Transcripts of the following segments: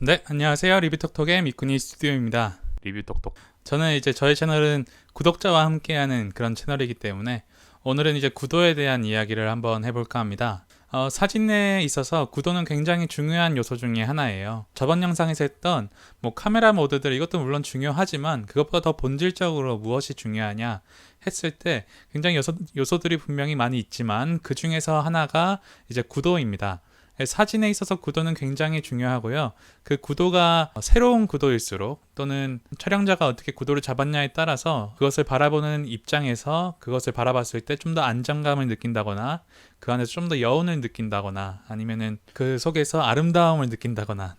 네, 안녕하세요. 리뷰톡톡의 미쿠니 스튜디오입니다. 리뷰톡톡. 저는 이제 저의 채널은 구독자와 함께하는 그런 채널이기 때문에 오늘은 이제 구도에 대한 이야기를 한번 해볼까 합니다. 사진에 있어서 구도는 굉장히 중요한 요소 중에 하나예요. 저번 영상에서 했던 카메라 모드들 이것도 물론 중요하지만 그것보다 더 본질적으로 무엇이 중요하냐 했을 때 굉장히 요소들이 분명히 많이 있지만 그 중에서 하나가 이제 구도입니다. 사진에 있어서 구도는 굉장히 중요하고요. 그 구도가 새로운 구도일수록 또는 촬영자가 어떻게 구도를 잡았냐에 따라서 그것을 바라보는 입장에서 그것을 바라봤을 때 좀 더 안정감을 느낀다거나 그 안에서 좀 더 여운을 느낀다거나 아니면은 그 속에서 아름다움을 느낀다거나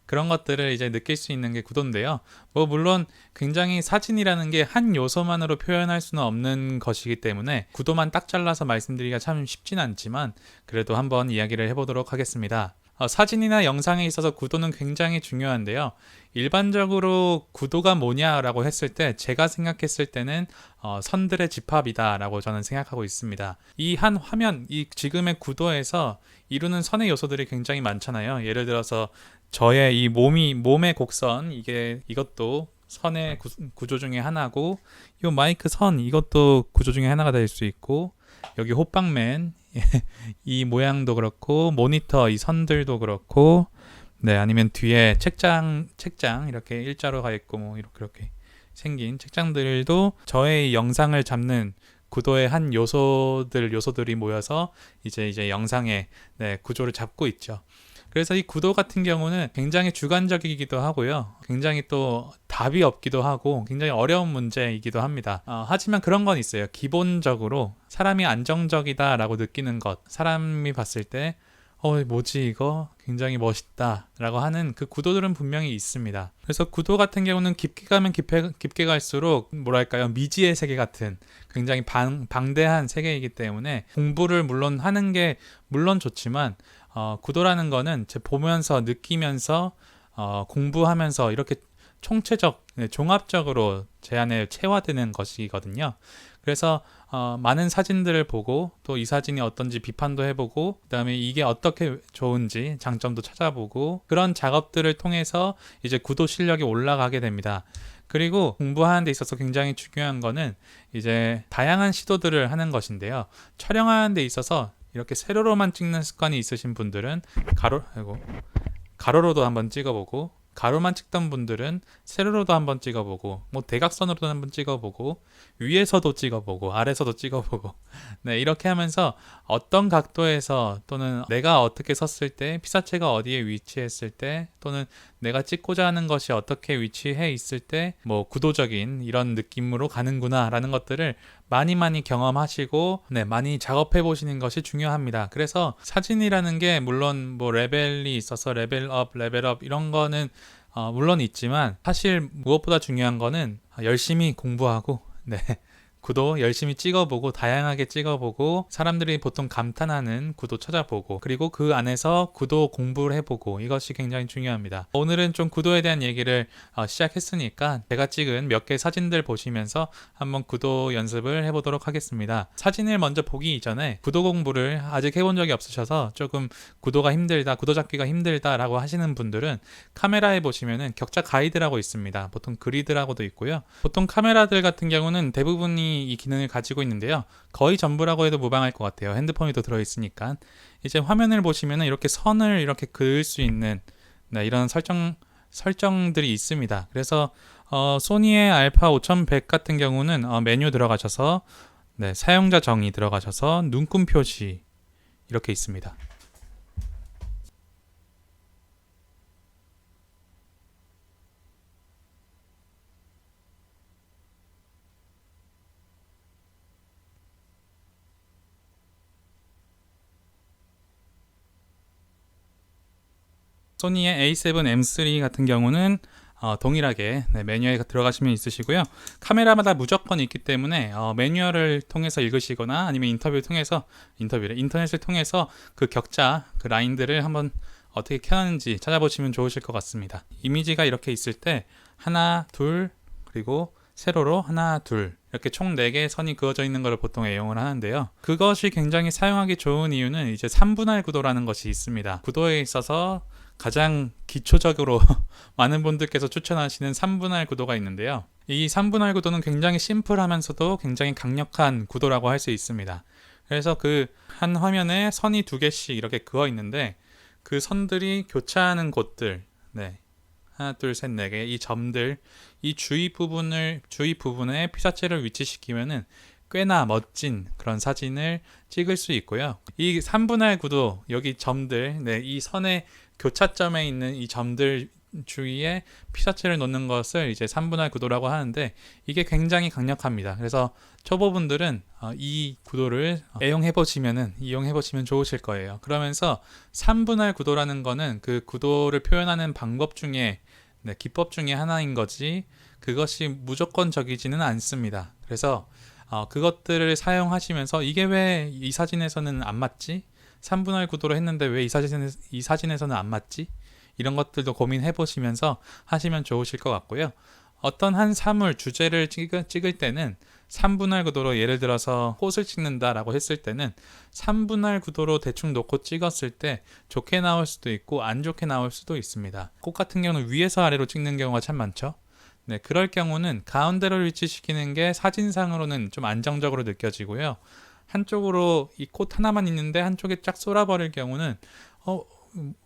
그런 것들을 이제 느낄 수 있는 게 구도인데요. 물론 굉장히 사진이라는 게 한 요소만으로 표현할 수는 없는 것이기 때문에 구도만 딱 잘라서 말씀드리기가 참 쉽진 않지만 그래도 한번 이야기를 해보도록 하겠습니다. 사진이나 영상에 있어서 구도는 굉장히 중요한데요. 일반적으로 구도가 뭐냐라고 했을 때 제가 생각했을 때는 선들의 집합이다라고 저는 생각하고 있습니다. 이 한 화면, 이 지금의 구도에서 이루는 선의 요소들이 굉장히 많잖아요. 예를 들어서 저의 이 몸의 곡선, 이것도 선의 구조 중에 하나고, 이 마이크 선, 이것도 구조 중에 하나가 될 수 있고, 여기 호빵맨, 이 모양도 그렇고, 모니터, 이 선들도 그렇고, 아니면 뒤에 책장, 이렇게 일자로 가 있고, 이렇게 생긴 책장들도 저의 영상을 잡는 구도의 한 요소들이 모여서 이제 영상의 구조를 잡고 있죠. 그래서 이 구도 같은 경우는 굉장히 주관적이기도 하고요. 굉장히 또 답이 없기도 하고 굉장히 어려운 문제이기도 합니다. 하지만 그런 건 있어요. 기본적으로 사람이 안정적이다라고 느끼는 것, 사람이 봤을 때 뭐지 이거? 굉장히 멋있다 라고 하는 그 구도들은 분명히 있습니다. 그래서 구도 같은 경우는 깊게 가면 깊게 갈수록 뭐랄까요, 미지의 세계 같은 굉장히 방대한 세계이기 때문에 공부를 물론 하는 게 물론 좋지만 구도라는 거는 보면서 느끼면서 공부하면서 이렇게 총체적, 종합적으로 제 안에 체화되는 것이거든요. 그래서 많은 사진들을 보고 또 이 사진이 어떤지 비판도 해보고 그 다음에 이게 어떻게 좋은지 장점도 찾아보고 그런 작업들을 통해서 이제 구도 실력이 올라가게 됩니다. 그리고 공부하는 데 있어서 굉장히 중요한 거는 이제 다양한 시도들을 하는 것인데요. 촬영하는 데 있어서 이렇게 세로로만 찍는 습관이 있으신 분들은 가로로도 한번 찍어보고, 가로만 찍던 분들은 세로로도 한번 찍어보고, 대각선으로도 한번 찍어보고, 위에서도 찍어보고, 아래서도 찍어보고, 이렇게 하면서 어떤 각도에서 또는 내가 어떻게 섰을 때, 피사체가 어디에 위치했을 때, 또는 내가 찍고자 하는 것이 어떻게 위치해 있을 때, 구도적인 이런 느낌으로 가는구나 라는 것들을 많이 경험하시고 많이 작업해 보시는 것이 중요합니다. 그래서 사진이라는 게 물론 레벨이 있어서 레벨업 이런 거는 물론 있지만 사실 무엇보다 중요한 거는 열심히 공부하고 구도 열심히 찍어보고 다양하게 찍어보고 사람들이 보통 감탄하는 구도 찾아보고 그리고 그 안에서 구도 공부를 해보고 이것이 굉장히 중요합니다. 오늘은 좀 구도에 대한 얘기를 시작했으니까 제가 찍은 몇 개 사진들 보시면서 한번 구도 연습을 해보도록 하겠습니다. 사진을 먼저 보기 이전에 구도 공부를 아직 해본 적이 없으셔서 조금 구도가 힘들다, 구도 잡기가 힘들다 라고 하시는 분들은 카메라에 보시면은 격자 가이드라고 있습니다. 보통 그리드라고도 있고요. 보통 카메라들 같은 경우는 대부분이 이 기능을 가지고 있는데요. 거의 전부라고 해도 무방할 것 같아요. 핸드폰이 또 들어있으니까. 이제 화면을 보시면 이렇게 선을 이렇게 그을 수 있는 이런 설정들이 있습니다. 그래서 소니의 알파 5100 같은 경우는 메뉴 들어가셔서 사용자 정의 들어가셔서 눈금 표시 이렇게 있습니다. 소니의 A7M3 같은 경우는 동일하게 매뉴얼에 들어가시면 있으시고요. 카메라마다 무조건 있기 때문에 매뉴얼을 통해서 읽으시거나 아니면 인터넷을 통해서 그 격자, 그 라인들을 한번 어떻게 켜는지 찾아보시면 좋으실 것 같습니다. 이미지가 이렇게 있을 때 하나, 둘, 그리고 세로로 하나, 둘 이렇게 총 4개의 선이 그어져 있는 것을 보통 애용을 하는데요. 그것이 굉장히 사용하기 좋은 이유는 이제 3분할 구도라는 것이 있습니다. 구도에 있어서 가장 기초적으로 많은 분들께서 추천하시는 3분할 구도가 있는데요. 이 3분할 구도는 굉장히 심플하면서도 굉장히 강력한 구도라고 할 수 있습니다. 그래서 그 한 화면에 선이 2개씩 이렇게 그어 있는데 그 선들이 교차하는 곳들, 네, 하나, 둘, 셋, 네 개, 이 점들, 이 주위 부분에 피사체를 위치시키면은 꽤나 멋진 그런 사진을 찍을 수 있고요. 이 3분할 구도, 여기 점들, 네, 이 선의 교차점에 있는 이 점들 주위에 피사체를 놓는 것을 이제 3분할 구도라고 하는데 이게 굉장히 강력합니다. 그래서 초보분들은 이 구도를 이용해 보시면 좋으실 거예요. 그러면서 3분할 구도라는 거는 그 구도를 표현하는 방법 중에, 네, 기법 중에 하나인 거지 그것이 무조건적이지는 않습니다. 그래서 그것들을 사용하시면서 이게 왜 이 사진에서는 안 맞지? 3분할 구도로 했는데 왜 이 사진에서는 안 맞지? 이런 것들도 고민해 보시면서 하시면 좋으실 것 같고요. 어떤 한 사물, 주제를 찍을 때는 3분할 구도로, 예를 들어서 꽃을 찍는다라고 했을 때는 3분할 구도로 대충 놓고 찍었을 때 좋게 나올 수도 있고 안 좋게 나올 수도 있습니다. 꽃 같은 경우는 위에서 아래로 찍는 경우가 참 많죠. 네, 그럴 경우는 가운데로 위치시키는 게 사진상으로는 좀 안정적으로 느껴지고요. 한쪽으로 이 꽃 하나만 있는데 한쪽에 쫙 쏠아버릴 경우는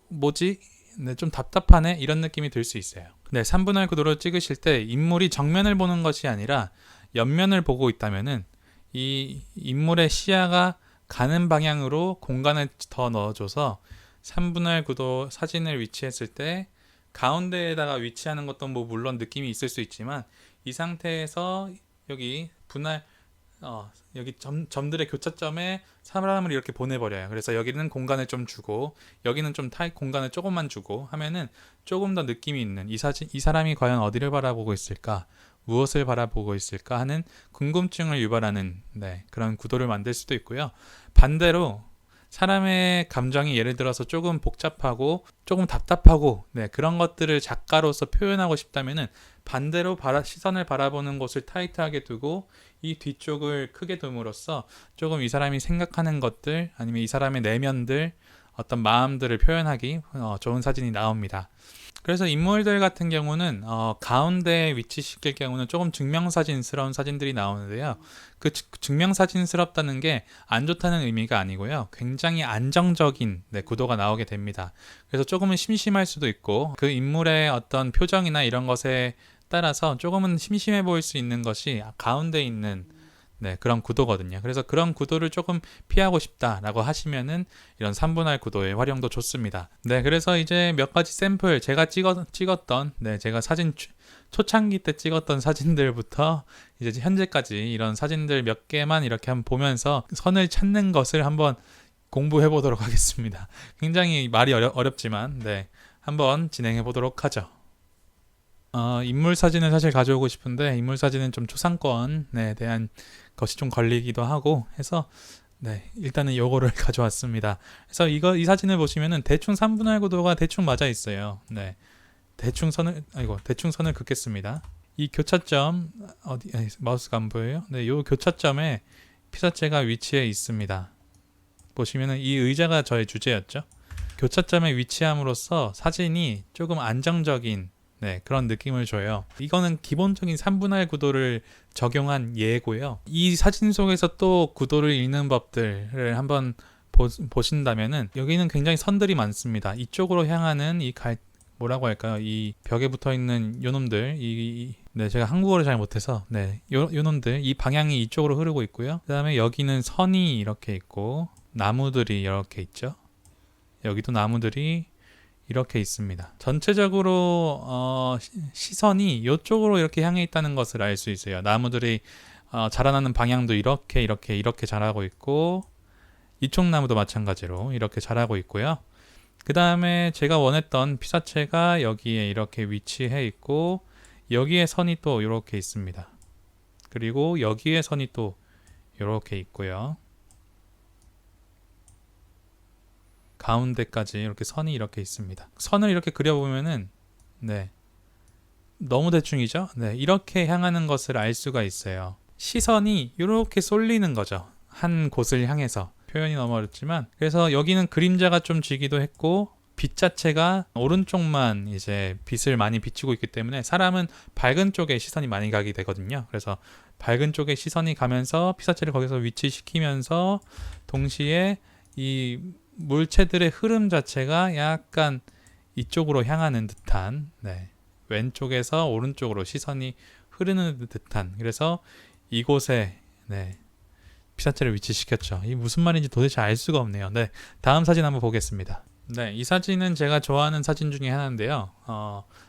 뭐지? 네, 좀 답답하네? 이런 느낌이 들 수 있어요. 네, 3분할 구도로 찍으실 때 인물이 정면을 보는 것이 아니라 옆면을 보고 있다면은 이 인물의 시야가 가는 방향으로 공간을 더 넣어줘서 3분할 구도 사진을 위치했을 때 가운데에다가 위치하는 것도 뭐 물론 느낌이 있을 수 있지만 이 상태에서 여기 여기 점들의 교차점에 사람을 이렇게 보내버려요. 그래서 여기는 공간을 좀 주고 여기는 좀 공간을 조금만 주고 하면은 조금 더 느낌이 있는 이 사람이 과연 어디를 바라보고 있을까, 무엇을 바라보고 있을까 하는 궁금증을 유발하는, 네, 그런 구도를 만들 수도 있고요. 반대로 사람의 감정이 예를 들어서 조금 복잡하고 조금 답답하고, 네, 그런 것들을 작가로서 표현하고 싶다면은 반대로 시선을 바라보는 곳을 타이트하게 두고 이 뒤쪽을 크게 둠으로써 조금 이 사람이 생각하는 것들 아니면 이 사람의 내면들, 어떤 마음들을 표현하기 좋은 사진이 나옵니다. 그래서 인물들 같은 경우는 가운데에 위치시킬 경우는 조금 증명사진스러운 사진들이 나오는데요. 그 증명사진스럽다는 게 안 좋다는 의미가 아니고요. 굉장히 안정적인, 네, 구도가 나오게 됩니다. 그래서 조금은 심심할 수도 있고 그 인물의 어떤 표정이나 이런 것에 따라서 조금은 심심해 보일 수 있는 것이 가운데 있는, 네, 그런 구도거든요. 그래서 그런 구도를 조금 피하고 싶다라고 하시면은 이런 3분할 구도의 활용도 좋습니다. 네, 그래서 이제 몇 가지 샘플 제가 찍었던, 네, 제가 사진 초창기 때 찍었던 사진들부터 이제 현재까지 이런 사진들 몇 개만 이렇게 한번 보면서 선을 찾는 것을 한번 공부해 보도록 하겠습니다. 굉장히 말이 어렵지만, 네, 한번 진행해 보도록 하죠. 인물 사진을 사실 가져오고 싶은데 인물 사진은 좀 초상권에 대한 것이 좀 걸리기도 하고 해서, 네, 일단은 요거를 가져왔습니다. 그래서 이 사진을 보시면은 대충 3분할 구도가 대충 맞아 있어요. 네, 대충 선을 긋겠습니다. 이 교차점 마우스가 안 보여요? 네, 요 교차점에 피사체가 위치해 있습니다. 보시면은 이 의자가 저의 주제였죠. 교차점에 위치함으로써 사진이 조금 안정적인, 네, 그런 느낌을 줘요. 이거는 기본적인 3분할 구도를 적용한 예고요. 이 사진 속에서 또 구도를 읽는 법들을 한번 보신다면은 여기는 굉장히 선들이 많습니다. 이쪽으로 향하는 뭐라고 할까요? 이 벽에 붙어 있는 요놈들, 네, 제가 한국어를 잘 못해서, 네, 요놈들, 이 방향이 이쪽으로 흐르고 있고요. 그 다음에 여기는 선이 이렇게 있고 나무들이 이렇게 있죠. 여기도 나무들이 이렇게 있습니다. 전체적으로 시선이 이쪽으로 이렇게 향해 있다는 것을 알 수 있어요. 나무들이 자라나는 방향도 이렇게 자라고 있고 이쪽 나무도 마찬가지로 이렇게 자라고 있고요. 그 다음에 제가 원했던 피사체가 여기에 이렇게 위치해 있고 여기에 선이 또 이렇게 있습니다. 그리고 여기에 선이 또 이렇게 있고요. 가운데까지 이렇게 선이 이렇게 있습니다. 선을 이렇게 그려보면은, 네, 너무 대충이죠? 네, 이렇게 향하는 것을 알 수가 있어요. 시선이 이렇게 쏠리는 거죠. 한 곳을 향해서. 표현이 너무 어렵지만, 그래서 여기는 그림자가 좀 지기도 했고 빛 자체가 오른쪽만 이제 빛을 많이 비추고 있기 때문에 사람은 밝은 쪽에 시선이 많이 가게 되거든요. 그래서 밝은 쪽에 시선이 가면서 피사체를 거기서 위치시키면서 동시에 이 물체들의 흐름 자체가 약간 이쪽으로 향하는 듯한, 네, 왼쪽에서 오른쪽으로 시선이 흐르는 듯한, 그래서 이곳에, 네, 피사체를 위치시켰죠. 이 무슨 말인지 도대체 알 수가 없네요. 네, 다음 사진 한번 보겠습니다. 네, 이 사진은 제가 좋아하는 사진 중에 하나인데요.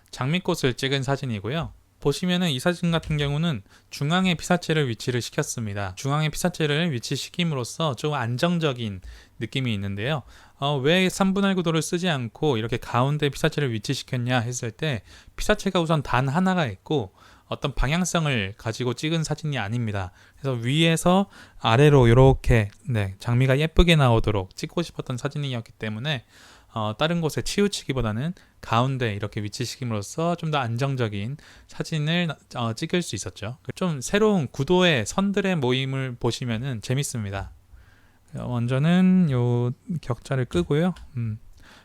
장미꽃을 찍은 사진이고요. 보시면은 이 사진 같은 경우는 중앙에 피사체를 위치를 시켰습니다. 중앙에 피사체를 위치시킴으로써 좀 안정적인 느낌이 있는데요. 왜 3분할 구도를 쓰지 않고 이렇게 가운데 피사체를 위치시켰냐 했을 때, 피사체가 우선 단 하나가 있고 어떤 방향성을 가지고 찍은 사진이 아닙니다. 그래서 위에서 아래로 이렇게, 네, 장미가 예쁘게 나오도록 찍고 싶었던 사진이었기 때문에 다른 곳에 치우치기보다는 가운데 이렇게 위치시킴으로써 좀 더 안정적인 사진을 찍을 수 있었죠. 좀 새로운 구도의 선들의 모임을 보시면은 재밌습니다. 먼저는 요 격자를 끄고요.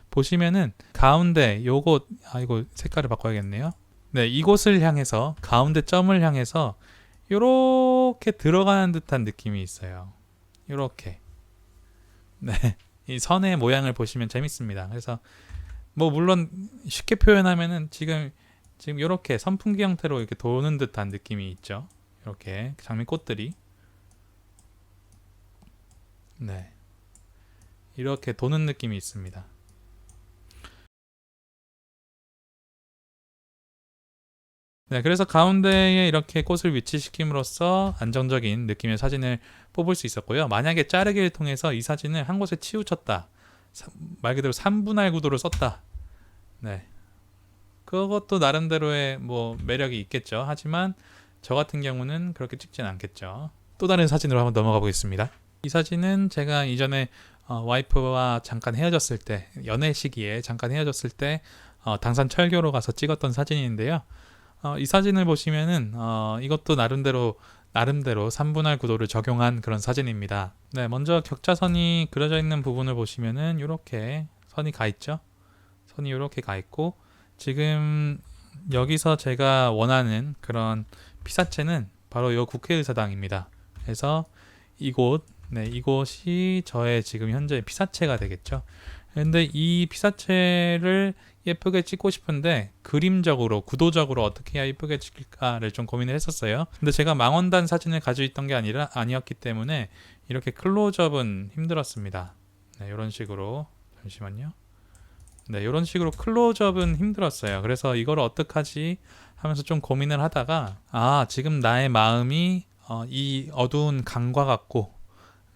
보시면은 가운데 요곳, 이거 색깔을 바꿔야겠네요. 네, 이곳을 향해서, 가운데 점을 향해서 요렇게 들어가는 듯한 느낌이 있어요. 요렇게. 네, 이 선의 모양을 보시면 재밌습니다. 그래서 뭐 물론 쉽게 표현하면은 지금 요렇게 선풍기 형태로 이렇게 도는 듯한 느낌이 있죠. 이렇게 장미꽃들이, 네, 이렇게 도는 느낌이 있습니다. 네, 그래서 가운데에 이렇게 꽃을 위치시킴으로써 안정적인 느낌의 사진을 뽑을 수 있었고요. 만약에 자르기를 통해서 이 사진을 한 곳에 치우쳤다, 말 그대로 3분할 구도를 썼다, 네, 그것도 나름대로의 뭐 매력이 있겠죠. 하지만 저 같은 경우는 그렇게 찍진 않겠죠. 또 다른 사진으로 한번 넘어가 보겠습니다. 이 사진은 제가 이전에 와이프와 잠깐 헤어졌을 때, 연애 시기에 잠깐 헤어졌을 때 당산 철교로 가서 찍었던 사진인데요. 이 사진을 보시면은 이것도 나름대로 3분할 구도를 적용한 그런 사진입니다. 네, 먼저 격자선이 그려져 있는 부분을 보시면은 이렇게 선이 가 있죠. 선이 이렇게 가 있고, 지금 여기서 제가 원하는 그런 피사체는 바로 이 국회의사당입니다. 그래서 이곳, 네, 이곳이 저의 지금 현재 피사체가 되겠죠. 근데 이 피사체를 예쁘게 찍고 싶은데 그림적으로, 구도적으로 어떻게 해야 예쁘게 찍힐까를 좀 고민을 했었어요. 근데 제가 망원단 사진을 가지고 있던 게 아니었기 때문에 이렇게 클로즈업은 힘들었습니다. 네, 이런 식으로, 잠시만요. 네, 이런 식으로 클로즈업은 힘들었어요. 그래서 이걸 어떡하지 하면서 좀 고민을 하다가, 지금 나의 마음이 이 어두운 강과 같고,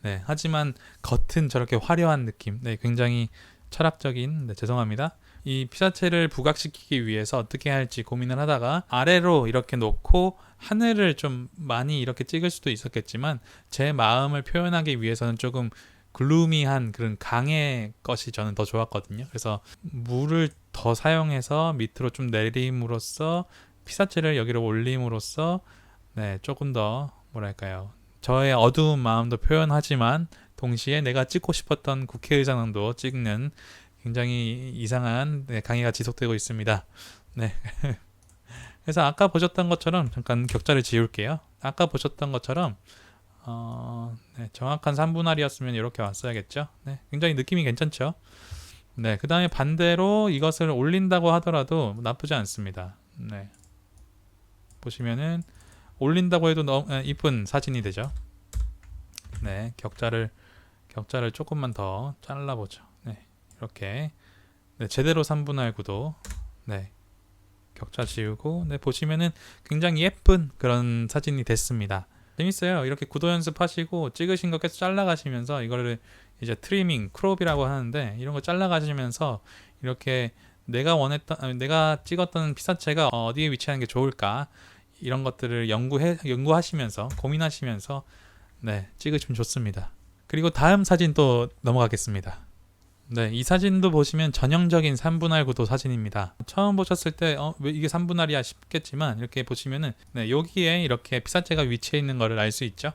네, 하지만 겉은 저렇게 화려한 느낌, 네, 굉장히 철학적인, 네, 죄송합니다. 이 피사체를 부각시키기 위해서 어떻게 할지 고민을 하다가 아래로 이렇게 놓고 하늘을 좀 많이 이렇게 찍을 수도 있었겠지만, 제 마음을 표현하기 위해서는 조금 글루미한 그런 강의 것이 저는 더 좋았거든요. 그래서 물을 더 사용해서 밑으로 좀 내림으로써, 피사체를 여기로 올림으로써, 네, 조금 더 뭐랄까요, 저의 어두운 마음도 표현하지만 동시에 내가 찍고 싶었던 국회의장도 찍는 굉장히 이상한, 네, 강의가 지속되고 있습니다. 네. 그래서 아까 보셨던 것처럼, 잠깐 격자를 지울게요. 아까 보셨던 것처럼 네, 정확한 3분할이었으면 이렇게 왔어야겠죠. 네, 굉장히 느낌이 괜찮죠. 네, 그 다음에 반대로 이것을 올린다고 하더라도 나쁘지 않습니다. 네, 보시면은 올린다고 해도 너무 이쁜 사진이 되죠. 네, 격자를 조금만 더 잘라보죠. 네, 이렇게, 네, 제대로 3분할 구도. 네, 격자 지우고, 네, 보시면은 굉장히 예쁜 그런 사진이 됐습니다. 재밌어요. 이렇게 구도 연습하시고 찍으신 거 계속 잘라가시면서, 이거를 이제 트리밍, 크롭이라고 하는데, 이런 거 잘라가시면서 이렇게 내가 찍었던 피사체가 어디에 위치하는 게 좋을까, 이런 것들을 연구하시면서, 고민하시면서, 네, 찍으시면 좋습니다. 그리고 다음 사진 또 넘어가겠습니다. 네, 이 사진도 보시면 전형적인 3분할 구도 사진입니다. 처음 보셨을 때 왜 이게 3분할이야 싶겠지만, 이렇게 보시면은, 네, 여기에 이렇게 피사체가 위치해 있는 거를 알 수 있죠.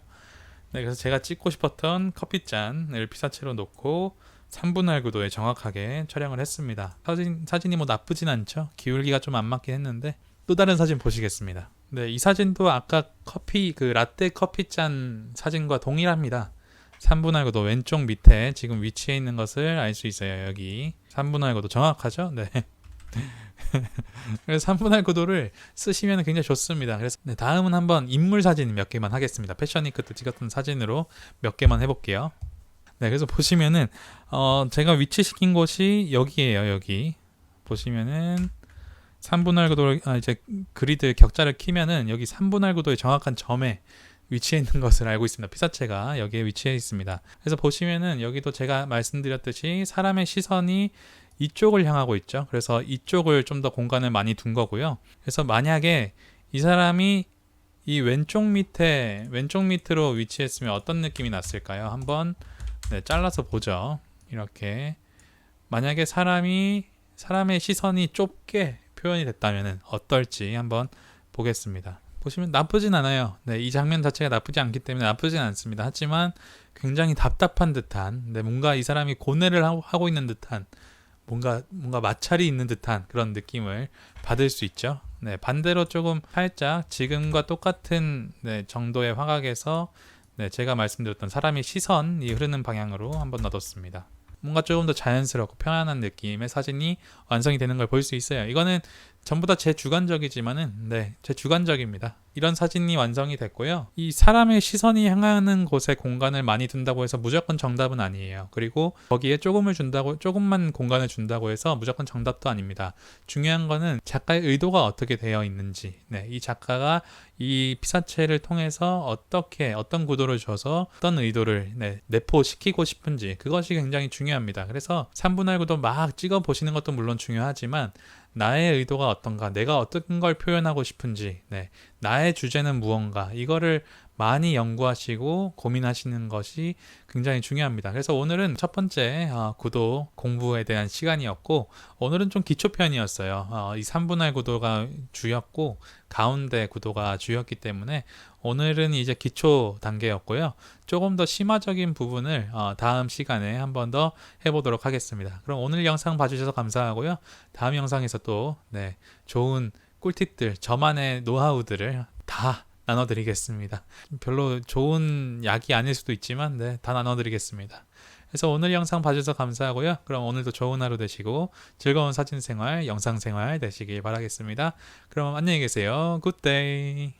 네, 그래서 제가 찍고 싶었던 커피잔을 피사체로 놓고 3분할 구도에 정확하게 촬영을 했습니다. 사진이 뭐 나쁘진 않죠. 기울기가 좀 안 맞긴 했는데 또 다른 사진 보시겠습니다. 네, 이 사진도 아까 라떼 커피 잔 사진과 동일합니다. 3분할 구도 왼쪽 밑에 지금 위치해 있는 것을 알 수 있어요. 여기 3분할 구도 정확하죠? 네. 그래서 3분할 구도를 쓰시면 굉장히 좋습니다. 그래서 네, 다음은 한번 인물 사진 몇 개만 하겠습니다. 패션위크 때 찍었던 사진으로 몇 개만 해볼게요. 네, 그래서 보시면은 제가 위치시킨 곳이 여기에요. 여기 보시면은 3분할 구도 이제 그리드 격자를 키면은 여기 3분할 구도의 정확한 점에 위치해 있는 것을 알고 있습니다. 피사체가 여기에 위치해 있습니다. 그래서 보시면은 여기도 제가 말씀드렸듯이 사람의 시선이 이쪽을 향하고 있죠. 그래서 이쪽을 좀 더 공간을 많이 둔 거고요. 그래서 만약에 이 사람이 이 왼쪽 밑으로 위치했으면 어떤 느낌이 났을까요? 한번 잘라서 보죠. 이렇게 만약에 사람의 시선이 좁게 표현이 됐다면 어떨지 한번 보겠습니다. 보시면 나쁘진 않아요. 네, 이 장면 자체가 나쁘지 않기 때문에 나쁘진 않습니다. 하지만 굉장히 답답한 듯한, 뭔가 이 사람이 고뇌를 하고 있는 듯한, 뭔가 마찰이 있는 듯한 그런 느낌을 받을 수 있죠. 네, 반대로 조금 살짝 지금과 똑같은 정도의 화각에서 제가 말씀드렸던 사람의 시선이 흐르는 방향으로 한번 놔뒀습니다. 뭔가 조금 더 자연스럽고 편안한 느낌의 사진이 완성이 되는 걸 볼 수 있어요. 이거는 전부 다 제 주관적이지만은 제 주관적입니다. 이런 사진이 완성이 됐고요. 이 사람의 시선이 향하는 곳에 공간을 많이 둔다고 해서 무조건 정답은 아니에요. 그리고 거기에 조금만 공간을 준다고 해서 무조건 정답도 아닙니다. 중요한 거는 작가의 의도가 어떻게 되어 있는지, 이 작가가 이 피사체를 통해서 어떤 구도를 줘서 어떤 의도를 내포시키고 싶은지, 그것이 굉장히 중요합니다. 그래서 3분할 구도 막 찍어 보시는 것도 물론 중요하지만 나의 의도가 어떤가, 내가 어떤 걸 표현하고 싶은지, 나의 주제는 무언가, 이거를 많이 연구하시고 고민하시는 것이 굉장히 중요합니다. 그래서 오늘은 첫 번째 구도 공부에 대한 시간이었고, 오늘은 좀 기초편이었어요. 이 3분할 구도가 주였고 가운데 구도가 주였기 때문에 오늘은 이제 기초 단계였고요. 조금 더 심화적인 부분을 다음 시간에 한 번 더 해보도록 하겠습니다. 그럼 오늘 영상 봐주셔서 감사하고요. 다음 영상에서 또 좋은 꿀팁들, 저만의 노하우들을 다 나눠드리겠습니다. 별로 좋은 약이 아닐 수도 있지만 다 나눠드리겠습니다. 그래서 오늘 영상 봐주셔서 감사하고요. 그럼 오늘도 좋은 하루 되시고 즐거운 사진생활, 영상생활 되시길 바라겠습니다. 그럼 안녕히 계세요. 굿데이.